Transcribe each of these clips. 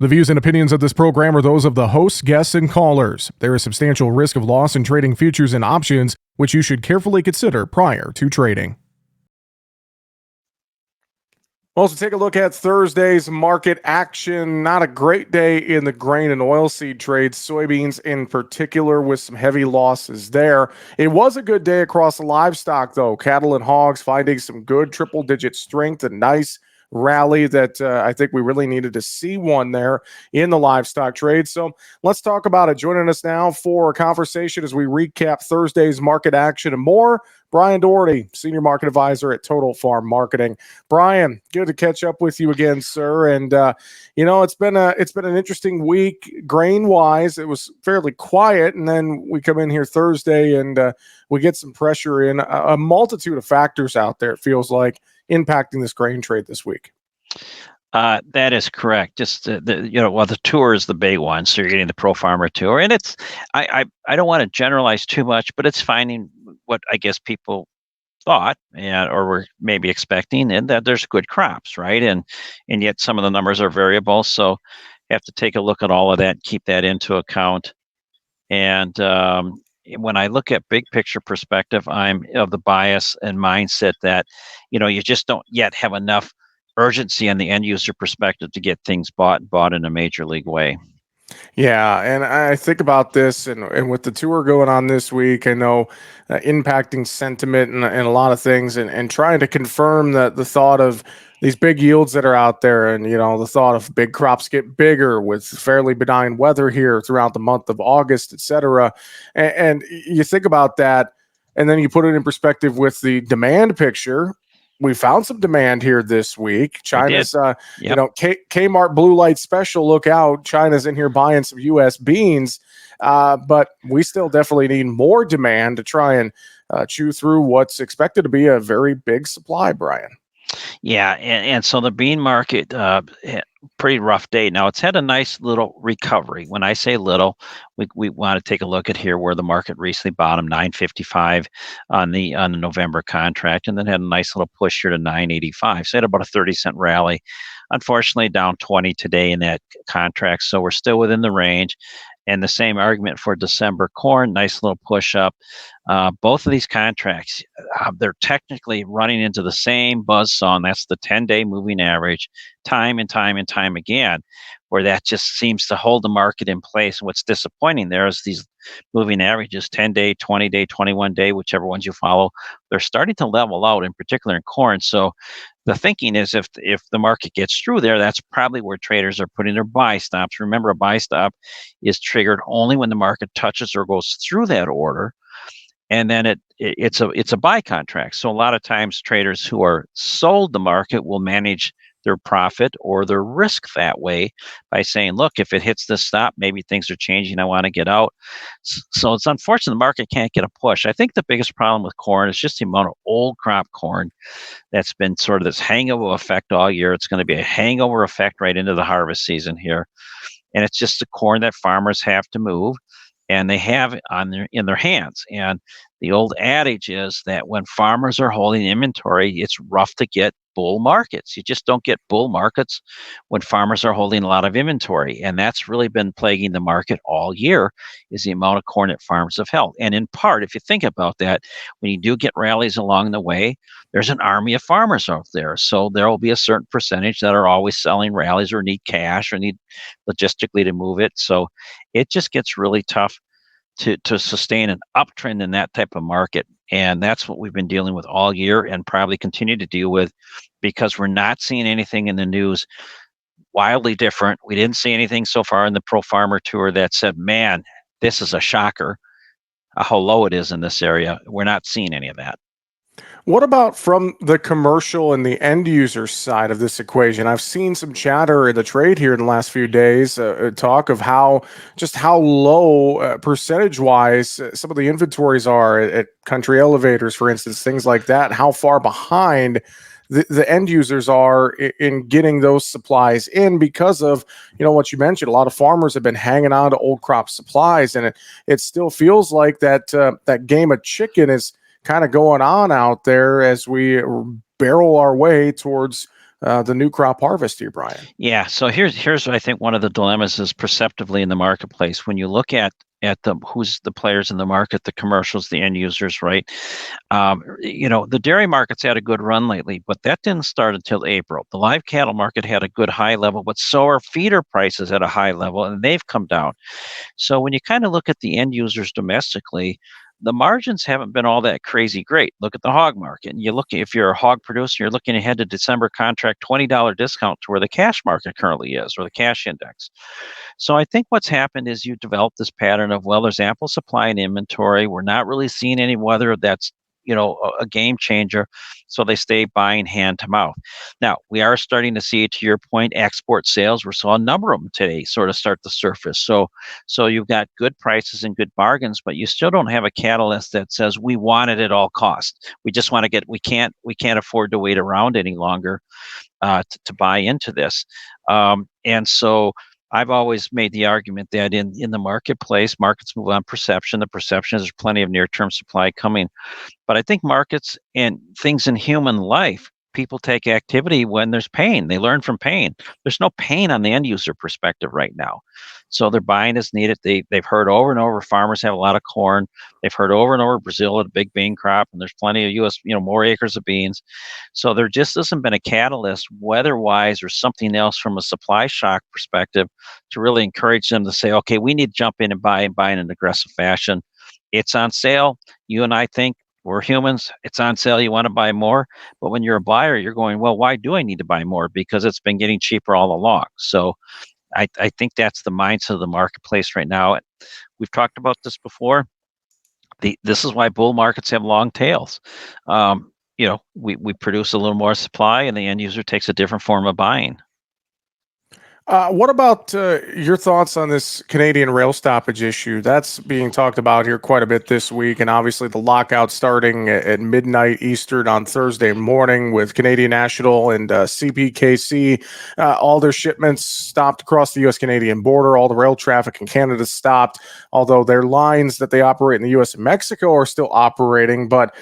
The views and opinions of this program are those of the hosts, guests, and callers. There is substantial risk of loss in trading futures and options, which you should carefully consider prior to trading. Well, to take a look at Thursday's market action, not a great day in the grain and oilseed trades, soybeans in particular, with some heavy losses there. It was a good day across the livestock, though. Cattle and hogs finding some good triple-digit strength, a nice rally that I think we really needed to see one there in the livestock trade. So let's talk about it. Joining us now for a conversation as we recap Thursday's market action and more, Brian Doherty, Senior Market Advisor at Total Farm Marketing. Brian, good to catch up with you again, sir. And it's been an interesting week grain wise. It was fairly quiet, and then we come in here Thursday and we get some pressure in a multitude of factors out there. It feels like impacting this grain trade this week. That is correct. Just the tour is the big one. So you're getting the Pro Farmer Tour, and it's I don't want to generalize too much, but it's finding what I guess people thought or were maybe expecting, and that there's good crops, right? And yet some of the numbers are variable, so you have to take a look at all of that, keep that into account. And when I look at big picture perspective, I'm of the bias and mindset that you just don't yet have enough urgency on the end user perspective to get things bought in a major league way. Yeah, and I think about this, and with the tour going on this week, I know impacting sentiment and a lot of things, and trying to confirm the thought of these big yields that are out there, and the thought of big crops get bigger with fairly benign weather here throughout the month of August, et cetera. And you think about that, and then you put it in perspective with the demand picture. We found some demand here this week. China's, Kmart Blue Light Special, look out. China's in here buying some U.S. beans, but we still definitely need more demand to try and chew through what's expected to be a very big supply, Brian. Yeah, and so the bean market, pretty rough day. Now it's had a nice little recovery. When I say little, we want to take a look at here where the market recently bottomed 955 on the November contract, and then had a nice little push here to 985. So it had about a 30-cent rally. Unfortunately, down 20 today in that contract. So we're still within the range. And the same argument for December corn, nice little push up. Both of these contracts, they're technically running into the same buzzsaw, and that's the 10-day moving average, time and time and time again, where that just seems to hold the market in place. And what's disappointing there is these moving averages, 10-day, 20-day, 21-day, whichever ones you follow, they're starting to level out, in particular in corn. So the thinking is if the market gets through there, that's probably where traders are putting their buy stops. Remember, a buy stop is triggered only when the market touches or goes through that order, and then it's a buy contract. So a lot of times traders who are sold the market will manage their profit or their risk that way by saying, look, if it hits this stop, maybe things are changing, I want to get out. So it's unfortunate the market can't get a push. I think the biggest problem with corn is just the amount of old crop corn that's been sort of this hangover effect all year. It's going to be a hangover effect right into the harvest season here. And it's just the corn that farmers have to move, and they have it in their hands. And the old adage is that when farmers are holding inventory, it's rough to get bull markets. You just don't get bull markets when farmers are holding a lot of inventory. And that's really been plaguing the market all year, is the amount of corn that farmers have held. And in part, if you think about that, when you do get rallies along the way, there's an army of farmers out there. So there will be a certain percentage that are always selling rallies or need cash or need logistically to move it. So it just gets really tough to sustain an uptrend in that type of market. And that's what we've been dealing with all year and probably continue to deal with, because we're not seeing anything in the news wildly different. We didn't see anything so far in the Pro Farmer Tour that said, man, this is a shocker, how low it is in this area. We're not seeing any of that. What about from the commercial and the end user side of this equation? I've seen some chatter in the trade here in the last few days, talk of how low percentage wise some of the inventories are at country elevators, for instance, things like that, how far behind the end users are in getting those supplies in because of, what you mentioned. A lot of farmers have been hanging on to old crop supplies, and it still feels like that game of chicken is kind of going on out there as we barrel our way towards the new crop harvest here, Brian? Yeah. So here's I think one of the dilemmas is perceptively in the marketplace. When you look at the who's the players in the market, the commercials, the end users, right? The dairy market's had a good run lately, but that didn't start until April. The live cattle market had a good high level, but so are feeder prices at a high level, and they've come down. So when you kind of look at the end users domestically, the margins haven't been all that crazy great. Look at the hog market. And you look, if you're a hog producer, you're looking ahead to December contract, $20 discount to where the cash market currently is, or the cash index. So I think what's happened is you develop this pattern of, well, there's ample supply and inventory. We're not really seeing any weather that's a game changer, so they stay buying hand to mouth. Now we are starting to see, to your point, export sales. We saw a number of them today sort of start to surface. So you've got good prices and good bargains, but you still don't have a catalyst that says we want it at all costs. We just want to get. We can't afford to wait around any longer to buy into this. And so I've always made the argument that in the marketplace, markets move on perception. The perception is there's plenty of near-term supply coming. But I think markets and things in human life, people take activity when there's pain. They learn from pain. There's no pain on the end user perspective right now. So they're buying as needed. They've heard over and over farmers have a lot of corn. They've heard over and over Brazil had a big bean crop, and there's plenty of US, more acres of beans. So there just hasn't been a catalyst weather-wise or something else from a supply shock perspective to really encourage them to say, okay, we need to jump in and buy in an aggressive fashion. It's on sale. You and I think we're humans. It's on sale. You want to buy more. But when you're a buyer, you're going, well, why do I need to buy more? Because it's been getting cheaper all along. So I think that's the mindset of the marketplace right now. We've talked about this before. This is why bull markets have long tails. We produce a little more supply, and the end user takes a different form of buying. What about your thoughts on this Canadian rail stoppage issue? That's being talked about here quite a bit this week, and obviously the lockout starting at midnight Eastern on Thursday morning with Canadian National and CPKC. All their shipments stopped across the U.S.-Canadian border. All the rail traffic in Canada stopped, although their lines that they operate in the U.S. and Mexico are still operating. But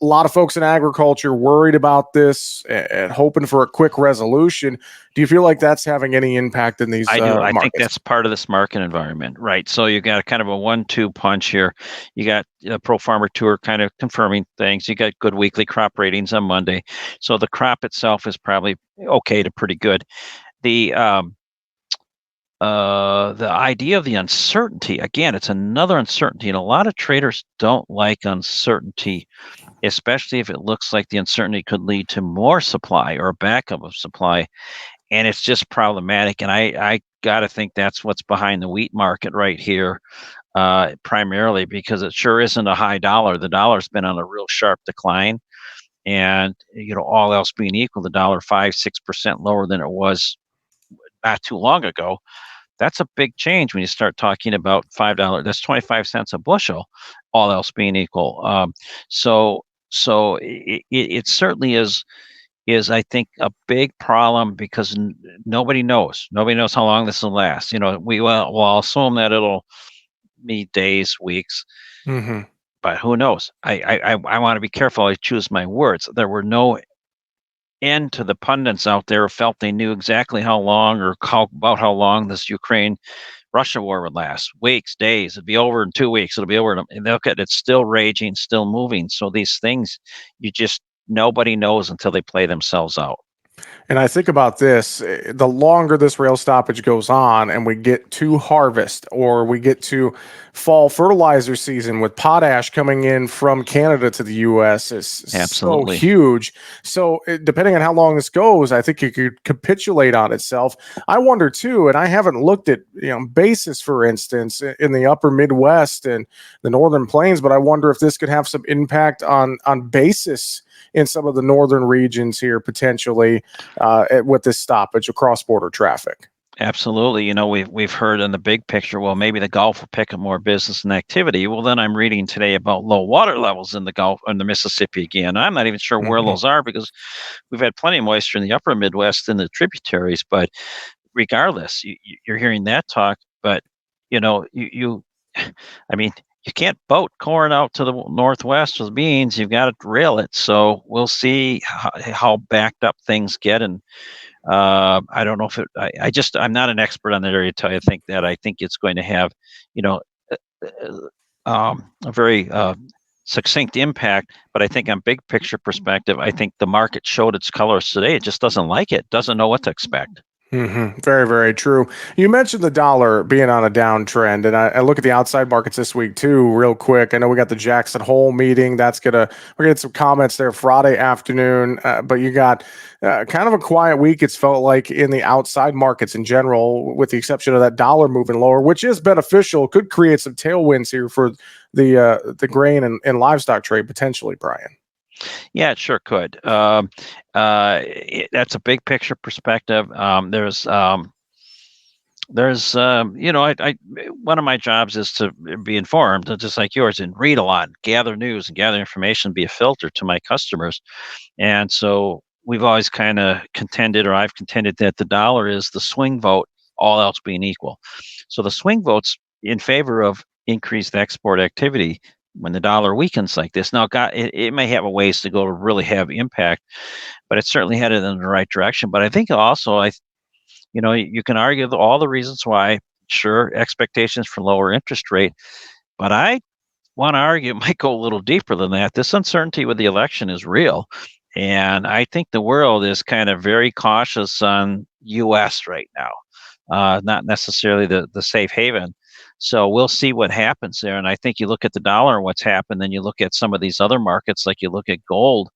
a lot of folks in agriculture worried about this and hoping for a quick resolution. Do you feel like that's having any impact in these I do. I think markets? that's part of this market environment, right? So you got kind of a 1-2 punch here. You got a Pro Farmer Tour kind of confirming things. You got good weekly crop ratings on Monday, so the crop itself is probably okay to pretty good. The idea of the uncertainty, again, it's another uncertainty, and a lot of traders don't like uncertainty, especially if it looks like the uncertainty could lead to more supply or a backup of supply. And it's just problematic. And I got to think that's what's behind the wheat market right here, primarily because it sure isn't a high dollar. The dollar's been on a real sharp decline. And, all else being equal, the dollar 5-6% lower than it was not too long ago. That's a big change when you start talking about $5. That's 25 cents a bushel, all else being equal. So it certainly is I think a big problem because nobody knows. Nobody knows how long this will last. We'll assume that it'll be days, weeks, Mm-hmm. but who knows? I want to be careful. I choose my words. There were no end to the pundits out there who felt they knew exactly how long or about how long this Ukraine Russia war would last. Weeks, days. It'd be over in 2 weeks. It'll be over. And look at it's still raging, still moving. So these things, nobody knows until they play themselves out. And I think about this, the longer this rail stoppage goes on and we get to harvest or we get to fall fertilizer season with potash coming in from Canada to the US is so Absolutely. huge. So depending on how long this goes, I think it could capitulate on itself. I wonder too, and I haven't looked at basis, for instance, in the upper Midwest and the Northern Plains, but I wonder if this could have some impact on basis in some of the northern regions here potentially with this stoppage of cross-border traffic. Absolutely. We've heard in the big picture, well, maybe the Gulf will pick up more business and activity. Well, then I'm reading today about low water levels in the Gulf and the Mississippi again. I'm not even sure where those are because we've had plenty of moisture in the upper Midwest and the tributaries. But regardless, you're hearing that talk. But you, I mean, you can't boat corn out to the northwest with beans. You've got to rail it. So we'll see how backed up things get. And I don't know if I'm not an expert on that area. To tell you, I think it's going to have, you know, a very succinct impact. But I think on big picture perspective, I think the market showed its colors today. It just doesn't like it. Doesn't know what to expect. Very, very true. You mentioned the dollar being on a downtrend, and I look at the outside markets this week too, real quick. I know we got the Jackson Hole meeting. We're gonna get some comments there Friday afternoon, but you got kind of a quiet week. It's felt like in the outside markets in general, with the exception of that dollar moving lower, which is beneficial. Could create some tailwinds here for the grain and livestock trade potentially, Brian. Yeah, it sure could. That's a big picture perspective. One of my jobs is to be informed, just like yours, and read a lot, gather news, and gather information, be a filter to my customers. And so we've always kind of contended, or I've contended, that the dollar is the swing vote, all else being equal. So the swing votes in favor of increased export activity when the dollar weakens like this. Now, it may have a ways to go to really have impact, but it's certainly headed in the right direction. But I think also, you can argue all the reasons why. Sure, expectations for lower interest rate, but I want to argue it might go a little deeper than that. This uncertainty with the election is real, and I think the world is kind of very cautious on U.S. right now, not necessarily the safe haven. So we'll see what happens there. And I think you look at the dollar and what's happened, then you look at some of these other markets, like you look at gold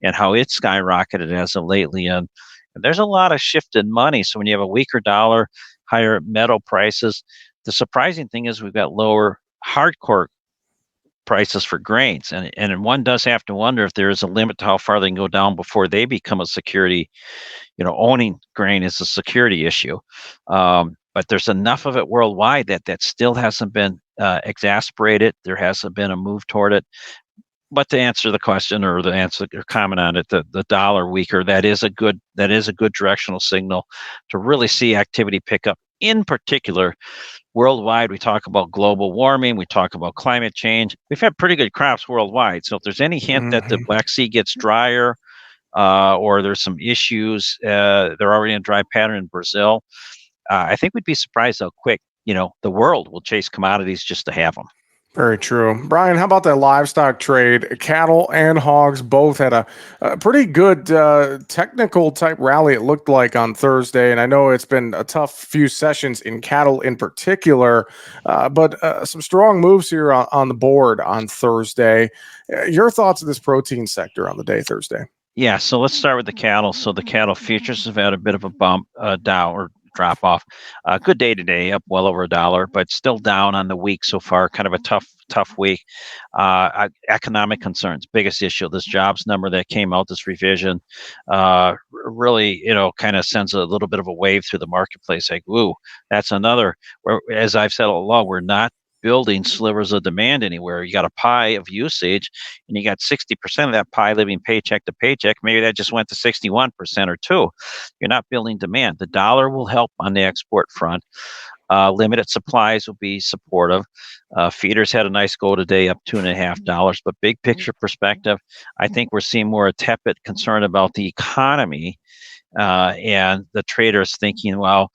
and how it's skyrocketed as of lately. And there's a lot of shift in money. So when you have a weaker dollar, higher metal prices, the surprising thing is we've got lower hardcore prices for grains. And one does have to wonder if there is a limit to how far they can go down before they become a security. Owning grain is a security issue. But there's enough of it worldwide that still hasn't been exasperated. There hasn't been a move toward it. But to answer the question, or the answer or comment on it, the dollar weaker, that is a good directional signal to really see activity pick up. In particular, worldwide, we talk about global warming, we talk about climate change. We've had pretty good crops worldwide. So if there's any hint that the Black Sea gets drier, or there's some issues, they're already in a dry pattern in Brazil. I think we'd be surprised how quick the world will chase commodities just to have them. Very true. Brian, how about that livestock trade? Cattle and hogs both had a pretty good technical type rally, it looked like, on Thursday. And I know it's been a tough few sessions in cattle in particular, but some strong moves here on the board on Thursday. Your thoughts of this protein sector on the day Thursday? Yeah, so let's start with the cattle. So the cattle futures have had a bit of a bump down, or drop off. Good day today, up well over $1, but still down on the week so far. Kind of a tough week. Economic concerns, biggest issue. This jobs number that came out, this revision, really, kind of sends a little bit of a wave through the marketplace. Like, ooh, that's another. As I've said all along, we're not building slivers of demand anywhere. You got a pie of usage, and you got 60% of that pie living paycheck to paycheck. Maybe that just went to 61% or 2. You're not building demand. The dollar will help on the export front. Limited supplies will be supportive. Feeders had a nice go today, up $2.50. But big picture perspective, I think we're seeing more a tepid concern about the economy, and the traders thinking, well,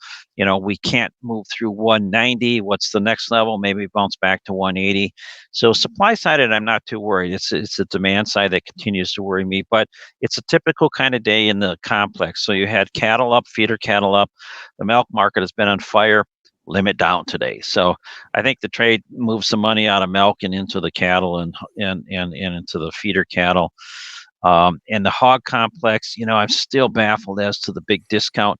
we can't move through 190. What's the next level? Maybe bounce back to 180. So supply side, and I'm not too worried. It's the demand side that continues to worry me. But it's a typical kind of day in the complex. So you had cattle up, feeder cattle up. The milk market has been on fire. Limit down today. So I think the trade moves some money out of milk and into the cattle and into the feeder cattle. And the hog complex, I'm still baffled as to the big discount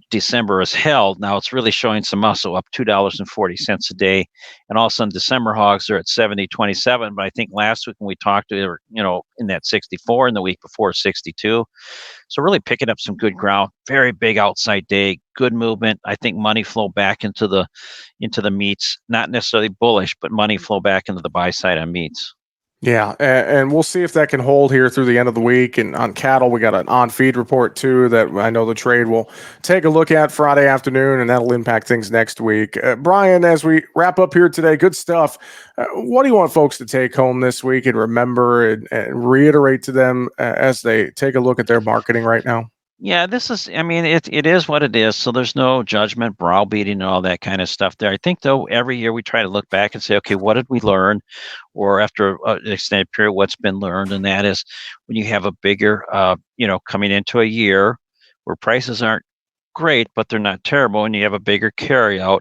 December has held. Now it's really showing some muscle, up $2.40 a day. And all of a sudden, December hogs are at 70.27. But I think last week when we talked, they were, in that 64, and the week before 62. So really picking up some good ground. Very big outside day, good movement. I think money flow back into the meats, not necessarily bullish, but money flow back into the buy side on meats. Yeah, and we'll see if that can hold here through the end of the week. And on cattle, we got an on-feed report too that I know the trade will take a look at Friday afternoon, and that'll impact things next week. Brian, as we wrap up here today, good stuff. What do you want folks to take home this week and remember and reiterate to them as they take a look at their marketing right now? Yeah, this is, I mean, it is what it is. So there's no judgment, browbeating, and all that kind of stuff there. I think, though, every year we try to look back and say, okay, what did we learn? Or after an extended period, what's been learned? And that is when you have a bigger, coming into a year where prices aren't great, but they're not terrible, and you have a bigger carryout.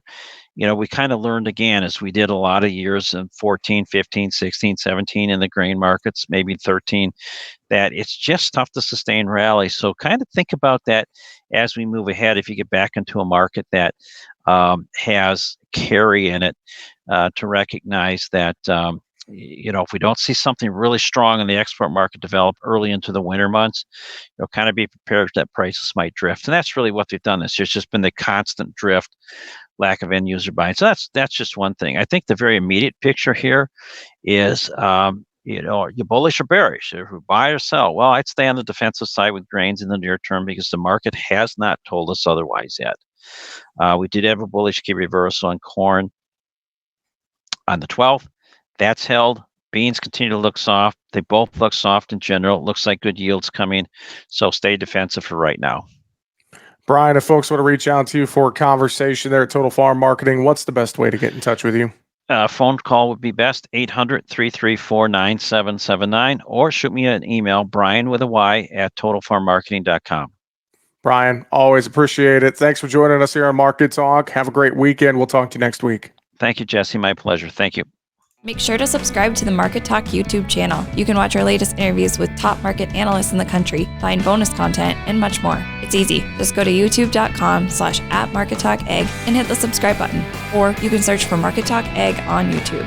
We kind of learned again as we did a lot of years in 14, 15, 16, 17 in the grain markets, maybe 13, that it's just tough to sustain rally. So kind of think about that as we move ahead. If you get back into a market that has carry in it, to recognize that, if we don't see something really strong in the export market develop early into the winter months, kind of be prepared that prices might drift. And that's really what they've done this year. It's just been the constant drift, lack of end user buying. So that's just one thing. I think the very immediate picture here is, you're bullish or bearish, if we buy or sell. Well, I'd stay on the defensive side with grains in the near term because the market has not told us otherwise yet. We did have a bullish key reversal on corn on the 12th. That's held. Beans continue to look soft. They both look soft in general. It looks like good yields coming. So stay defensive for right now. Brian, if folks want to reach out to you for a conversation there at Total Farm Marketing, what's the best way to get in touch with you? Phone call would be best, 800-334-9779, or shoot me an email, Brian with a Y at totalfarmmarketing.com. Brian, always appreciate it. Thanks for joining us here on Market Talk. Have a great weekend. We'll talk to you next week. Thank you, Jesse. My pleasure. Thank you. Make sure to subscribe to the Market Talk YouTube channel. You can watch our latest interviews with top market analysts in the country, find bonus content, and much more. It's easy. Just go to youtube.com/@MarketTalkAg and hit the subscribe button. Or you can search for Market Talk Ag on YouTube.